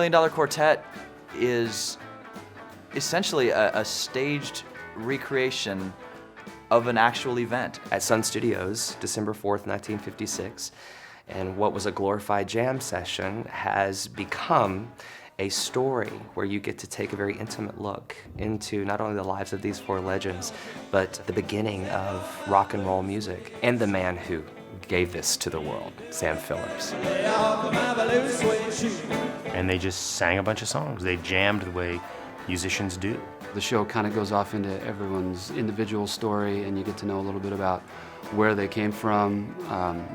Million Dollar Quartet is essentially a staged recreation of an actual event. At Sun Studios, December 4th, 1956, and what was a glorified jam session has become a story where you get to take a very intimate look into not only the lives of these four legends, but the beginning of rock and roll music, and the man who gave this to the world, Sam Phillips. And they just sang a bunch of songs. They jammed the way musicians do. The show kind of goes off into everyone's individual story, and you get to know a little bit about where they came from,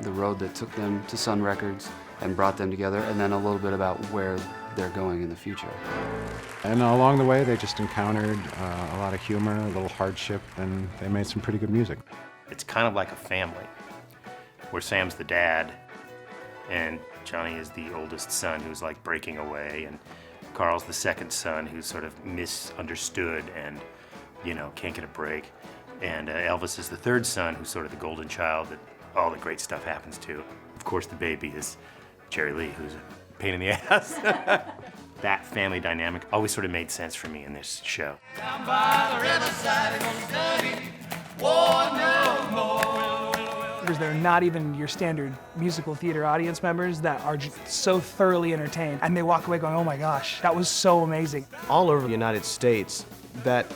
the road that took them to Sun Records and brought them together, and then a little bit about where they're going in the future. And along the way, they just encountered a lot of humor, a little hardship, and they made some pretty good music. It's kind of like a family, where Sam's the dad, and Johnny is the oldest son who's like breaking away, and Carl's the second son who's sort of misunderstood and, you know, can't get a break. And Elvis is the third son who's sort of the golden child that all the great stuff happens to. Of course, the baby is Jerry Lee, who's a pain in the ass. That family dynamic always sort of made sense for me in this show. Down by the riverside, they're gonna study war no more. Because they're not even your standard musical theater audience members that are just so thoroughly entertained, and they walk away going, oh my gosh, that was so amazing. All over the United States, that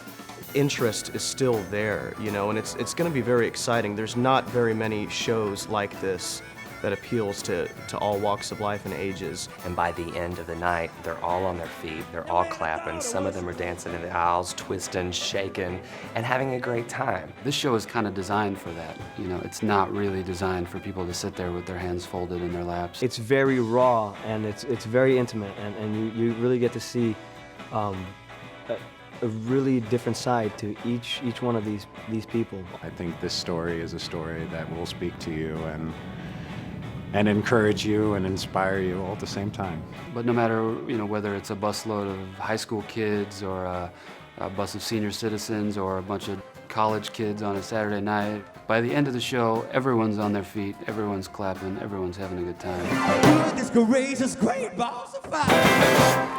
interest is still there, you know, and it's going to be very exciting. There's not very many shows like this that appeals to all walks of life and ages. And by the end of the night, they're all on their feet, they're all clapping, some of them are dancing in the aisles, twisting, shaking, and having a great time. This show is kind of designed for that. You know, it's not really designed for people to sit there with their hands folded in their laps. It's very raw, and it's very intimate, and you really get to see a really different side to each one of these people. I think this story is a story that will speak to you and encourage you and inspire you all at the same time. But no matter, you know, whether it's a busload of high school kids or a bus of senior citizens or a bunch of college kids on a Saturday night, by the end of the show, everyone's on their feet, everyone's clapping, everyone's having a good time. This courageous great balls of fire.